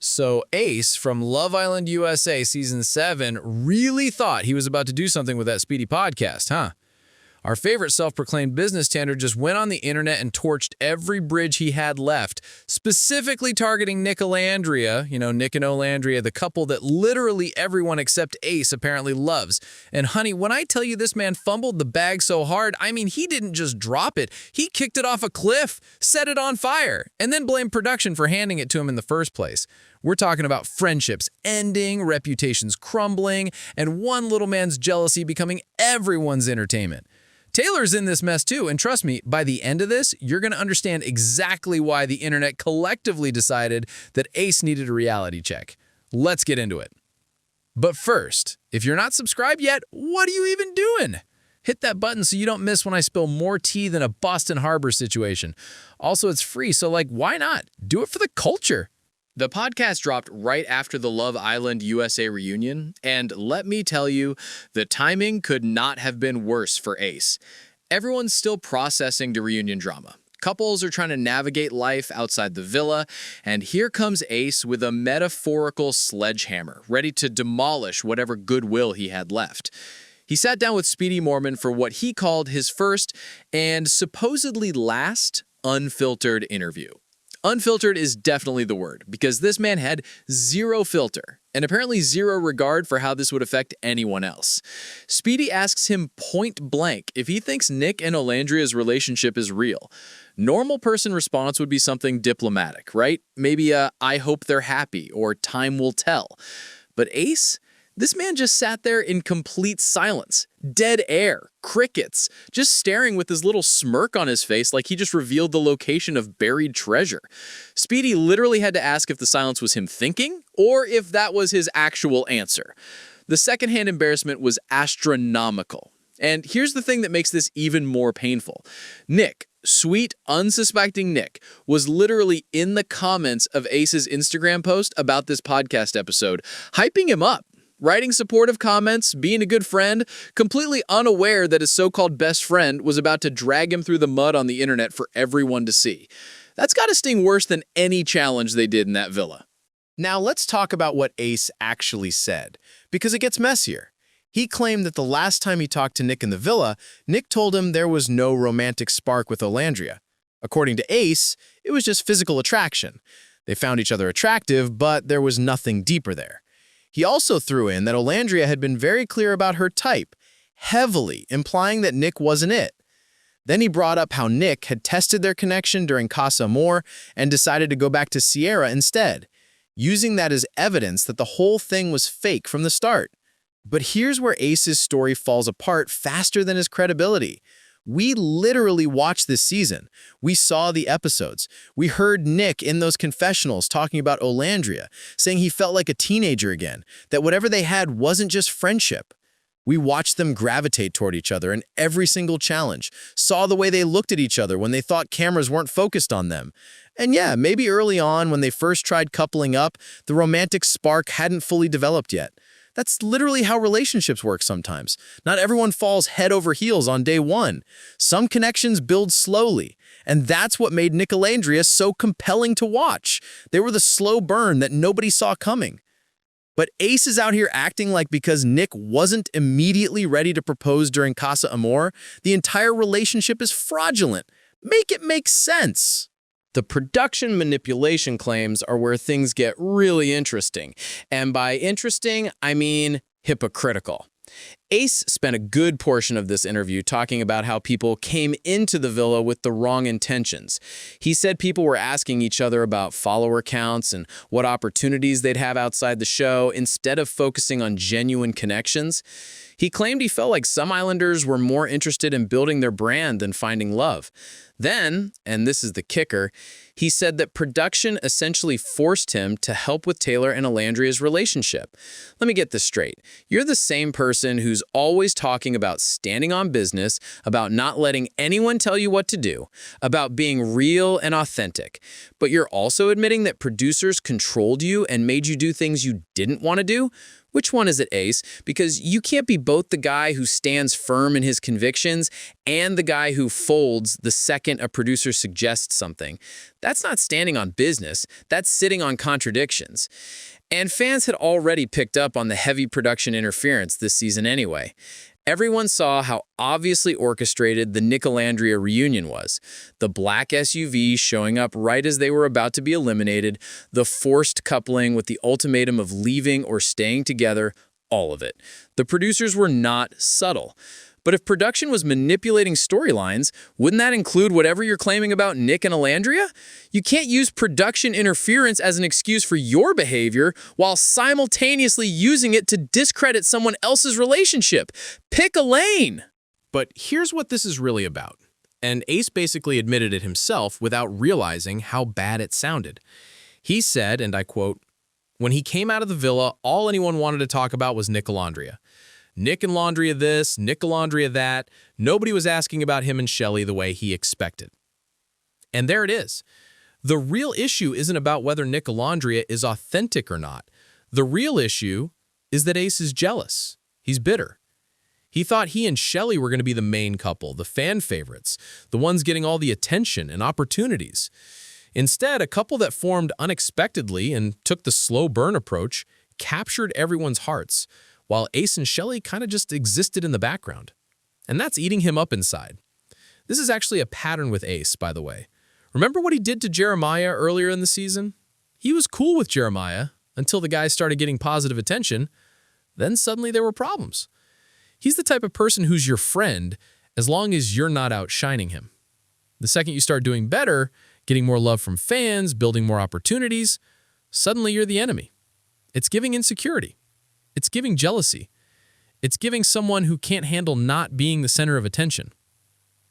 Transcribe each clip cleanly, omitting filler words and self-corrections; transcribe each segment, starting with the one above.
So Ace from Love Island USA Season 7 really thought he was about to do something with that Speedy podcast, huh? Our favorite self-proclaimed business standard just went on the internet and torched every bridge he had left, specifically targeting Nic Olandria, Nic and Olandria, the couple that literally everyone except Ace apparently loves. And honey, when I tell you this man fumbled the bag so hard, I mean he didn't just drop it, he kicked it off a cliff, set it on fire, and then blamed production for handing it to him in the first place. We're talking about friendships ending, reputations crumbling, and one little man's jealousy becoming everyone's entertainment. Taylor's in this mess too, and trust me, by the end of this, you're going to understand exactly why the internet collectively decided that Ace needed a reality check. Let's get into it. But first, if you're not subscribed yet, what are you even doing? Hit that button so you don't miss when I spill more tea than a Boston Harbor situation. Also, it's free, so why not? Do it for the culture. The podcast dropped right after the Love Island USA reunion, and let me tell you, the timing could not have been worse for Ace. Everyone's still processing the reunion drama. Couples are trying to navigate life outside the villa, and here comes Ace with a metaphorical sledgehammer, ready to demolish whatever goodwill he had left. He sat down with Speedy Mormon for what he called his first and supposedly last unfiltered interview. Unfiltered is definitely the word, because this man had zero filter, and apparently zero regard for how this would affect anyone else. Speedy asks him point blank if he thinks Nic and Olandria's relationship is real. Normal person response would be something diplomatic, right? Maybe a, "I hope they're happy," or "time will tell." But Ace? This man just sat there in complete silence, dead air, crickets, just staring with his little smirk on his face like he just revealed the location of buried treasure. Speedy literally had to ask if the silence was him thinking or if that was his actual answer. The secondhand embarrassment was astronomical. And here's the thing that makes this even more painful. Nic, sweet, unsuspecting Nic, was literally in the comments of Ace's Instagram post about this podcast episode, hyping him up. Writing supportive comments, being a good friend, completely unaware that his so-called best friend was about to drag him through the mud on the internet for everyone to see. That's got to sting worse than any challenge they did in that villa. Now let's talk about what Ace actually said, because it gets messier. He claimed that the last time he talked to Nic in the villa, Nic told him there was no romantic spark with Olandria. According to Ace, it was just physical attraction. They found each other attractive, but there was nothing deeper there. He also threw in that Olandria had been very clear about her type, heavily implying that Nic wasn't it. Then he brought up how Nic had tested their connection during Casa Amor and decided to go back to Cierra instead, using that as evidence that the whole thing was fake from the start. But here's where Ace's story falls apart faster than his credibility. We literally watched this season. We saw the episodes. We heard Nic in those confessionals talking about Olandria, saying he felt like a teenager again, that whatever they had wasn't just friendship. We watched them gravitate toward each other in every single challenge, saw the way they looked at each other when they thought cameras weren't focused on them. And yeah, maybe early on when they first tried coupling up, the romantic spark hadn't fully developed yet. That's literally how relationships work sometimes. Not everyone falls head over heels on day one. Some connections build slowly, and that's what made Nic Olandria so compelling to watch. They were the slow burn that nobody saw coming. But Ace is out here acting like because Nic wasn't immediately ready to propose during Casa Amor, the entire relationship is fraudulent. Make it make sense. The production manipulation claims are where things get really interesting. And by interesting, I mean hypocritical. Ace spent a good portion of this interview talking about how people came into the villa with the wrong intentions. He said people were asking each other about follower counts and what opportunities they'd have outside the show instead of focusing on genuine connections. He claimed he felt like some Islanders were more interested in building their brand than finding love. Then, and this is the kicker, he said that production essentially forced him to help with Taylor and Olandria's relationship. Let me get this straight. You're the same person who's always talking about standing on business, about not letting anyone tell you what to do, about being real and authentic. But you're also admitting that producers controlled you and made you do things you didn't want to do? Which one is it, Ace? Because you can't be both the guy who stands firm in his convictions and the guy who folds the second a producer suggests something. That's not standing on business. That's sitting on contradictions. And fans had already picked up on the heavy production interference this season anyway. Everyone saw how obviously orchestrated the Nicolandria reunion was. The black SUV showing up right as they were about to be eliminated, the forced coupling with the ultimatum of leaving or staying together, all of it. The producers were not subtle. But if production was manipulating storylines, wouldn't that include whatever you're claiming about Nic and Olandria? You can't use production interference as an excuse for your behavior while simultaneously using it to discredit someone else's relationship. Pick a lane! But here's what this is really about. And Ace basically admitted it himself without realizing how bad it sounded. He said, and I quote, "When he came out of the villa, all anyone wanted to talk about was Nic Olandria. Nic and Olandria this, Nic Olandria that. Nobody was asking about him and Chelley the way he expected." And there it is. The real issue isn't about whether Nic Olandria is authentic or not. The real issue is that Ace is jealous. He's bitter. He thought he and Chelley were going to be the main couple, the fan favorites, the ones getting all the attention and opportunities. Instead, a couple that formed unexpectedly and took the slow burn approach captured everyone's hearts, while Ace and Chelley kind of just existed in the background. And that's eating him up inside. This is actually a pattern with Ace, by the way. Remember what he did to Jeremiah earlier in the season? He was cool with Jeremiah until the guys started getting positive attention. Then suddenly there were problems. He's the type of person who's your friend as long as you're not outshining him. The second you start doing better, getting more love from fans, building more opportunities, suddenly you're the enemy. It's giving insecurity. It's giving jealousy. It's giving someone who can't handle not being the center of attention.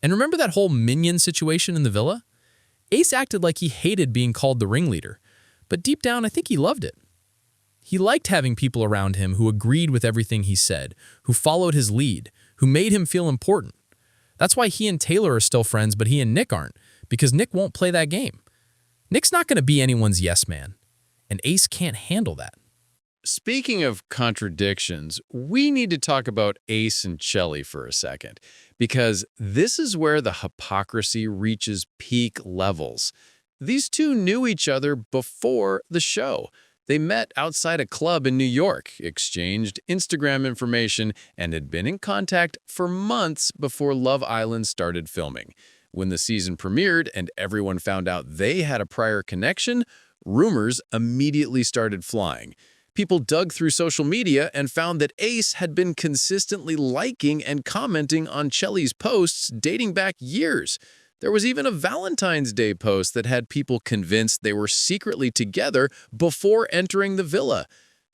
And remember that whole minion situation in the villa? Ace acted like he hated being called the ringleader, but deep down I think he loved it. He liked having people around him who agreed with everything he said, who followed his lead, who made him feel important. That's why he and Taylor are still friends, but he and Nic aren't, because Nic won't play that game. Nic's not going to be anyone's yes man, and Ace can't handle that. Speaking of contradictions, we need to talk about Ace and Chelley for a second, because this is where the hypocrisy reaches peak levels. These two knew each other before the show. They met outside a club in New York, exchanged Instagram information, and had been in contact for months before Love Island started filming. When the season premiered and everyone found out they had a prior connection, rumors immediately started flying. People dug through social media and found that Ace had been consistently liking and commenting on Chelley's posts dating back years. There was even a Valentine's Day post that had people convinced they were secretly together before entering the villa.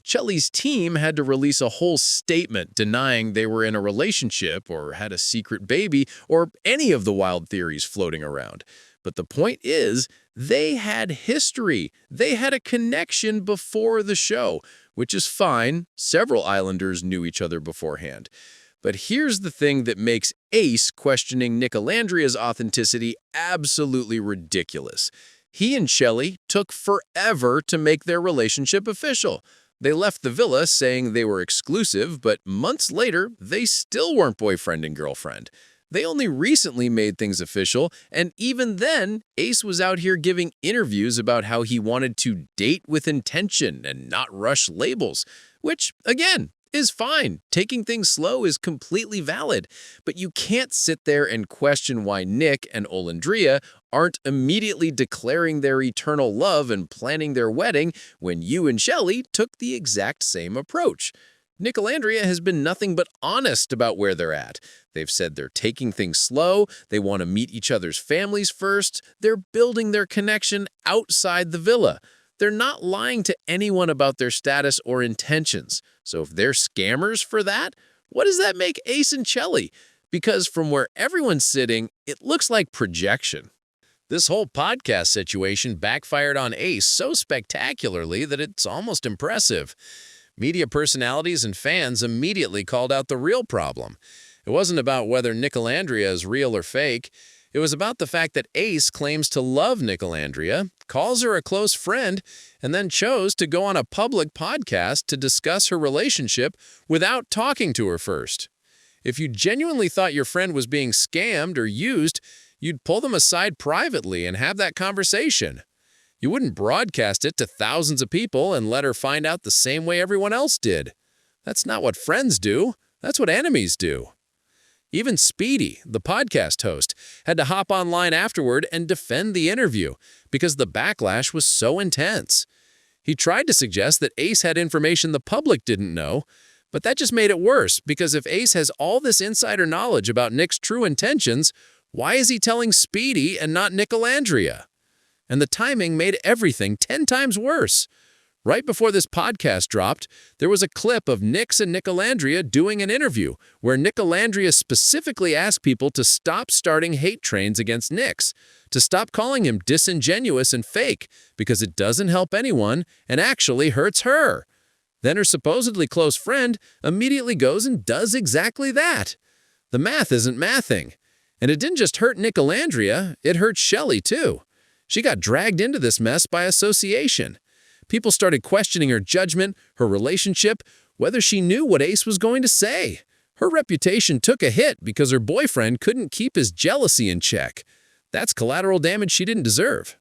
Chelley's team had to release a whole statement denying they were in a relationship or had a secret baby or any of the wild theories floating around. But the point is, they had history. They had a connection before the show, which is fine. Several Islanders knew each other beforehand. But here's the thing that makes Ace questioning Nic Olandria's authenticity absolutely ridiculous. He and Chelley took forever to make their relationship official. They left the villa saying they were exclusive, but months later, they still weren't boyfriend and girlfriend. They only recently made things official, and even then, Ace was out here giving interviews about how he wanted to date with intention and not rush labels, which, again, is fine. Taking things slow is completely valid, but you can't sit there and question why Nic and Olandria aren't immediately declaring their eternal love and planning their wedding when you and Chelley took the exact same approach. Nic Olandria has been nothing but honest about where they're at. They've said they're taking things slow, they want to meet each other's families first, they're building their connection outside the villa. They're not lying to anyone about their status or intentions. So if they're scammers for that, what does that make Ace and Chelley? Because from where everyone's sitting, it looks like projection. This whole podcast situation backfired on Ace so spectacularly that it's almost impressive. Media personalities and fans immediately called out the real problem. It wasn't about whether Nic Olandria is real or fake. It was about the fact that Ace claims to love Nic Olandria, calls her a close friend, and then chose to go on a public podcast to discuss her relationship without talking to her first. If you genuinely thought your friend was being scammed or used, you'd pull them aside privately and have that conversation. You wouldn't broadcast it to thousands of people and let her find out the same way everyone else did. That's not what friends do. That's what enemies do. Even Speedy, the podcast host, had to hop online afterward and defend the interview because the backlash was so intense. He tried to suggest that Ace had information the public didn't know, but that just made it worse because if Ace has all this insider knowledge about Nic's true intentions, why is he telling Speedy and not Nic Olandria? And the timing made everything 10 times worse. Right before this podcast dropped, there was a clip of Nic and Nicolandria doing an interview where Nicolandria specifically asked people to stop starting hate trains against Nic, to stop calling him disingenuous and fake because it doesn't help anyone and actually hurts her. Then her supposedly close friend immediately goes and does exactly that. The math isn't mathing. And it didn't just hurt Nicolandria, it hurt Chelley too. She got dragged into this mess by association. People started questioning her judgment, her relationship, whether she knew what Ace was going to say. Her reputation took a hit because her boyfriend couldn't keep his jealousy in check. That's collateral damage she didn't deserve.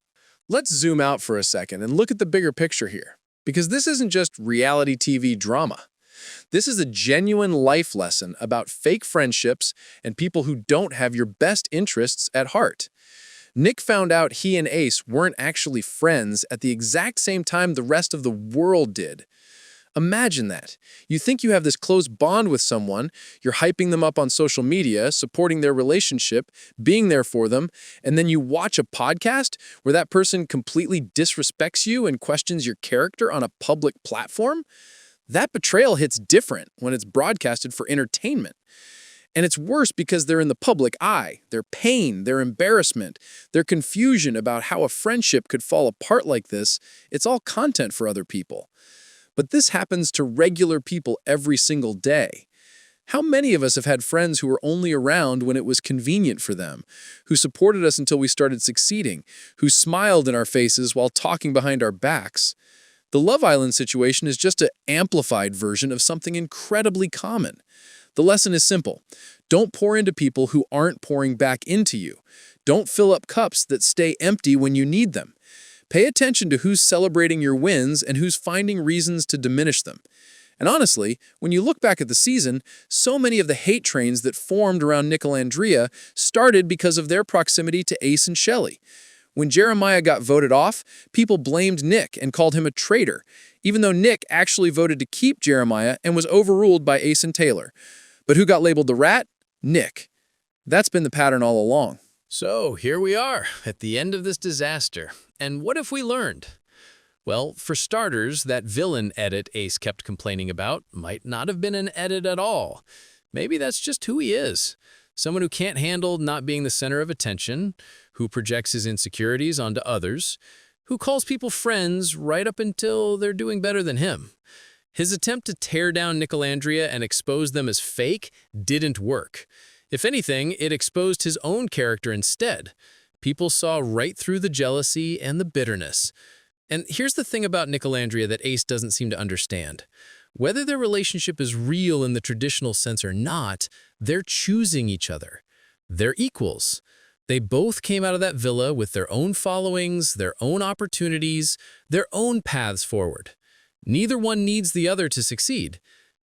Let's zoom out for a second and look at the bigger picture here, because this isn't just reality TV drama. This is a genuine life lesson about fake friendships and people who don't have your best interests at heart. Nic found out he and Ace weren't actually friends at the exact same time the rest of the world did. Imagine that. You think you have this close bond with someone, you're hyping them up on social media, supporting their relationship, being there for them, and then you watch a podcast where that person completely disrespects you and questions your character on a public platform? That betrayal hits different when it's broadcasted for entertainment. And it's worse because they're in the public eye. Their pain, their embarrassment, their confusion about how a friendship could fall apart like this, it's all content for other people. But this happens to regular people every single day. How many of us have had friends who were only around when it was convenient for them, who supported us until we started succeeding, who smiled in our faces while talking behind our backs? The Love Island situation is just an amplified version of something incredibly common. The lesson is simple. Don't pour into people who aren't pouring back into you. Don't fill up cups that stay empty when you need them. Pay attention to who's celebrating your wins and who's finding reasons to diminish them. And honestly, when you look back at the season, so many of the hate trains that formed around Nicolandria started because of their proximity to Ace and Chelley. When Jeremiah got voted off, people blamed Nic and called him a traitor, even though Nic actually voted to keep Jeremiah and was overruled by Ace and Taylor. But who got labeled the rat? Nic. That's been the pattern all along. So here we are at the end of this disaster. And what have we learned? Well, for starters, that villain edit Ace kept complaining about might not have been an edit at all. Maybe that's just who he is. Someone who can't handle not being the center of attention, who projects his insecurities onto others, who calls people friends right up until they're doing better than him. His attempt to tear down Nicolandria and expose them as fake didn't work. If anything, it exposed his own character instead. People saw right through the jealousy and the bitterness. And here's the thing about Nicolandria that Ace doesn't seem to understand. Whether their relationship is real in the traditional sense or not, they're choosing each other. They're equals. They both came out of that villa with their own followings, their own opportunities, their own paths forward. Neither one needs the other to succeed,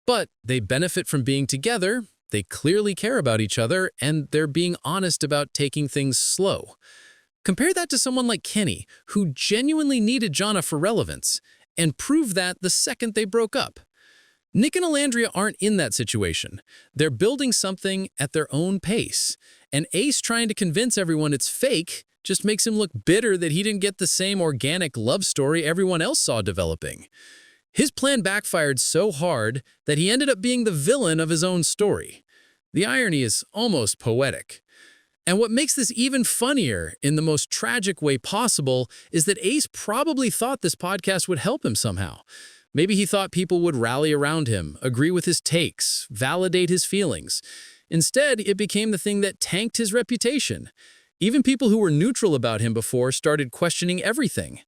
but they benefit from being together, they clearly care about each other, and they're being honest about taking things slow. Compare that to someone like Kenny, who genuinely needed Jonna for relevance, and proved that the second they broke up. Nic and Olandria aren't in that situation. They're building something at their own pace, and Ace trying to convince everyone it's fake just makes him look bitter that he didn't get the same organic love story everyone else saw developing. His plan backfired so hard that he ended up being the villain of his own story. The irony is almost poetic. And what makes this even funnier in the most tragic way possible is that Ace probably thought this podcast would help him somehow. Maybe he thought people would rally around him, agree with his takes, validate his feelings. Instead, it became the thing that tanked his reputation. Even people who were neutral about him before started questioning everything.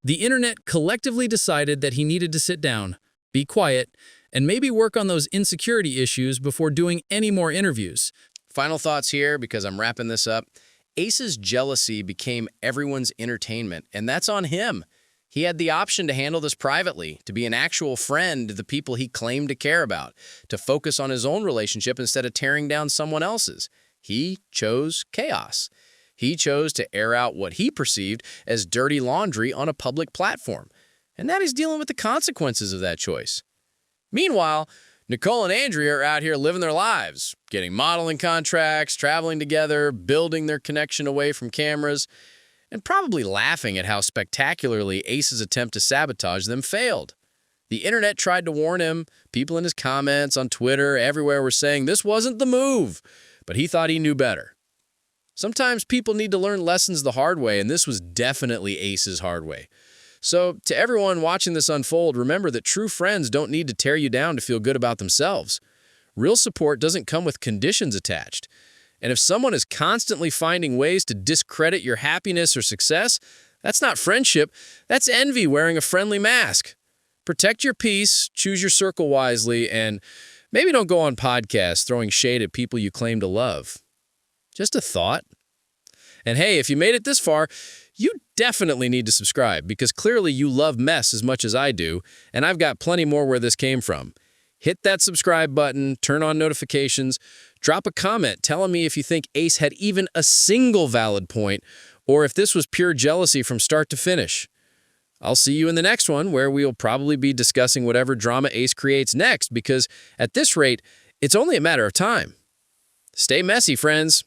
The internet collectively decided that he needed to sit down, be quiet, and maybe work on those insecurity issues before doing any more interviews. Final thoughts here, because I'm wrapping this up. Ace's jealousy became everyone's entertainment, and that's on him. He had the option to handle this privately, to be an actual friend to the people he claimed to care about, to focus on his own relationship instead of tearing down someone else's. He chose chaos. He chose to air out what he perceived as dirty laundry on a public platform, and now he's dealing with the consequences of that choice. Meanwhile, Nic Olandria are out here living their lives, getting modeling contracts, traveling together, building their connection away from cameras, and probably laughing at how spectacularly Ace's attempt to sabotage them failed. The internet tried to warn him. People in his comments on Twitter, everywhere were saying this wasn't the move, but he thought he knew better. Sometimes people need to learn lessons the hard way, and this was definitely Ace's hard way. So, to everyone watching this unfold, remember that true friends don't need to tear you down to feel good about themselves. Real support doesn't come with conditions attached. And if someone is constantly finding ways to discredit your happiness or success, that's not friendship, that's envy wearing a friendly mask. Protect your peace, choose your circle wisely, and maybe don't go on podcasts throwing shade at people you claim to love. Just a thought. And hey, if you made it this far, you definitely need to subscribe because clearly you love mess as much as I do, and I've got plenty more where this came from. Hit that subscribe button, turn on notifications, drop a comment telling me if you think Ace had even a single valid point or if this was pure jealousy from start to finish. I'll see you in the next one where we'll probably be discussing whatever drama Ace creates next because at this rate, it's only a matter of time. Stay messy, friends.